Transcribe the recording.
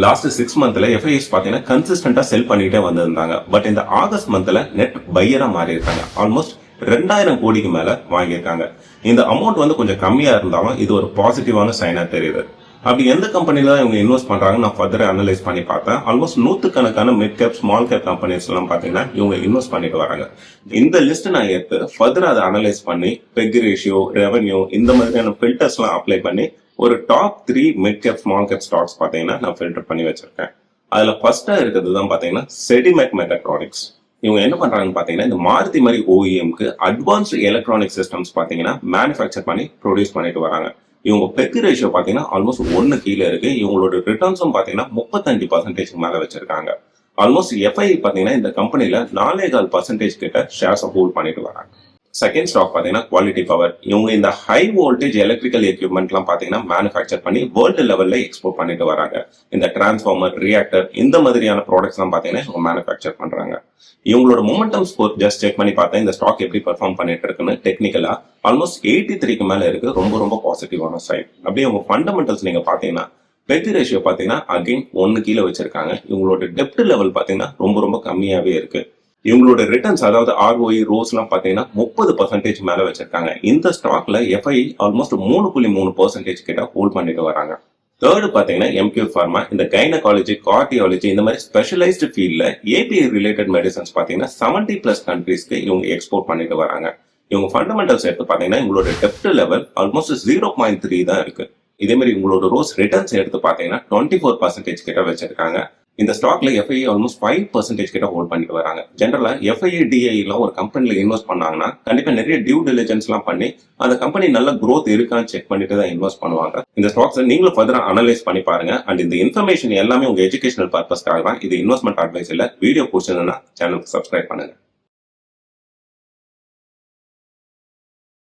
Last 6 மந்த்ல FIs பாத்தீங்கன்னா கன்சிஸ்டன்டா செல் பண்ணிட்டே வந்திருந்தாங்க. பட் இந்த ஆகஸ்ட் மந்த்ல நெட் பையரா மாறி இருக்காங்க. ஆல்மோஸ்ட் 2000 கோடிக்கு மேல வாங்கியிருக்காங்க. இந்த அமௌண்ட் கொஞ்சம் கம்மியா இருந்தாலும் இது ஒரு பாசிட்டிவான சைனா தெரியுது. அப்படி எந்த கம்பெனில தான் இவங்க இன்வெஸ்ட் பண்றாங்க நான் ஃபர்தரா அனலைஸ் பண்ணி பார்த்தேன். ஆல்மோஸ்ட் 100 கணக்கான mid cap small cap companies எல்லாம் பாத்தீங்கன்னா இவங்க இன்வெஸ்ட் பண்ணிட்டு வராங்க. இந்த லிஸ்ட் நான் எடுத்து ஃபர்தரா அதை அனலைஸ் பண்ணி பெக் ரேஷியோ, ரெவன்யூ இந்த மாதிரியான ஃபில்டர்ஸ் எல்லாம் அப்ளை பண்ணி ஒரு top 3 mid cap small cap stocks பாத்தீங்கன்னா நான் ஃபில்டர் பண்ணி வச்சிருக்கேன். அதுல ஃபர்ஸ்டா இருக்கிறது தான் பாத்தீங்கன்னா செடிமெக் மெக்காட்ரானிக்ஸ். இவங்க என்ன பண்றாங்கன்னு பாத்தீங்கன்னா இந்த மாருதி மாதிரி ஓஇஎம்க்கு அட்வான்ஸ்டு எலக்ட்ரானிக் சிஸ்டம்ஸ் பாத்தீங்கன்னா மேனுஃபேக்சர் பண்ணி ப்ரொடியூஸ் பண்ணிட்டு வராங்க. இவங்க பெக் ரேஷியோ பாத்தீங்கன்னா ஆல்மோஸ்ட் 1 கீழே இருக்கு. இவங்களோட ரிட்டர்ன்ஸும் பாத்தீங்கன்னா 35% மேல வச்சிருக்காங்க. ஆல்மோஸ்ட் எஃப்ஐ பாத்தீங்கன்னா இந்த கம்பெனில 4.25% கிட்ட ஷேர்ஸ் ஹோல்ட் பண்ணிட்டு வராங்க. செகண்ட் ஸ்டாக் பாத்தீங்கன்னா குவாலிட்டி பவர். இவங்க இந்த ஹை வோல்டேஜ் எலக்ட்ரிக்கல் எக்யூப்மெண்ட் எல்லாம் பாத்தீங்கன்னா மேனுஃபேக்சர் பண்ணி வேர்ல்டு லெவல்ல எக்ஸ்போர்ட் பண்ணிட்டு வராங்க. இந்த டிரான்ஸ்ஃபார்மர், ரியாக்டர் இந்த மாதிரியான ப்ராடக்ட்ஸ் எல்லாம் பாத்தீங்கன்னா இவங்க மேனுஃபேக்சர் பண்றாங்க. இவங்களோட மொமெண்டம் ஸ்கோர் ஜஸ்ட் செக் பண்ணி பார்த்தா இந்த ஸ்டாக் எப்படி பெர்ஃபார்ம் பண்ணிட்டு இருக்குன்னு டெக்னிக்கலா ஆல்மோஸ்ட் 83க்கு மேல இருக்கு. ரொம்ப ரொம்ப பாசிட்டிவான சைன். அப்படியே உங்க ஃபண்டமெண்டல்ஸ் நீங்க பாத்தீங்கன்னா பெக் ரேஷியோ பாத்தீங்கன்னா அகைன் 1 கீழே வச்சிருக்காங்க. இவங்களோட டெப்ட் லெவல் பாத்தீங்கன்னா ரொம்ப ரொம்ப கம்மியாவே இருக்கு. இவங்களோட ரிட்டர்ன்ஸ் அதாவது ஆர்ஓஇ ரோஸ் எல்லாம் பாத்தீங்கன்னா 30% மேல வச்சிருக்காங்க. இந்த ஸ்டாக்ல எஃப்ஐ ஆல்மோஸ்ட் 3.3% கிட்ட ஹோல்ட் பண்ணிட்டு வராங்க. தேர்டு பாத்தீங்கன்னா எம்கியூ ஃபார்மா. இந்த கைனகாலஜி, கார்டியாலஜி இந்த மாதிரி ஸ்பெஷலைஸ்டு ஃபீல்ட்ல ஏபிஐ ரிலேட்டட் மெடிசன்ஸ் பாத்தீங்கன்னா 70+ கண்ட்ரீஸ்க்கு இவங்க எக்ஸ்போர்ட் பண்ணிட்டு வராங்க. இவங்க ஃபண்டமெண்டல்ஸ் எடுத்து பாத்தீங்கன்னா இவங்களோட டெப்ட் லெவல் ஆல்மோஸ்ட் 0.3 தான் இருக்கு. இதே மாதிரி உங்களோட ரோஸ் ரிட்டர்ன்ஸ் எடுத்து பாத்தீங்கன்னா 24% கிட்ட வச்சிருக்காங்க. இந்த ஸ்டாக்ல எஃப்ஐ ஆல்மோஸ்ட் 5% கிட்ட ஹோல்ட் பண்ணிட்டு வராங்க. ஜெனரலா எஃப்ஐ டிஐ எல்லாம் ஒரு கம்பெனில இன்வெஸ்ட் பண்ணாங்கன்னா கண்டிப்பா நிறைய டியூ டிலிஜென்ஸ் எல்லாம் பண்ணி அந்த கம்பெனி நல்ல growth இருக்கான்னு செக் பண்ணிட்டு தான் இன்வெஸ்ட் பண்ணுவாங்க. இந்த ஸ்டாக்ஸ் நீங்களும் ஃபர்தரா அனலைஸ் பண்ணி பாருங்க. அண்ட் இந்த இன்ஃபர்மேஷன் எல்லாமே உங்க எஜுகேஷனல் பர்பஸ்க்காக தான். இது இன்வெஸ்ட்மெண்ட் அட்வைஸ் இல்ல. வீடியோ பிடிச்சதுன்னா சேனலுக்கு சப்ஸ்கிரைப் பண்ணுங்க.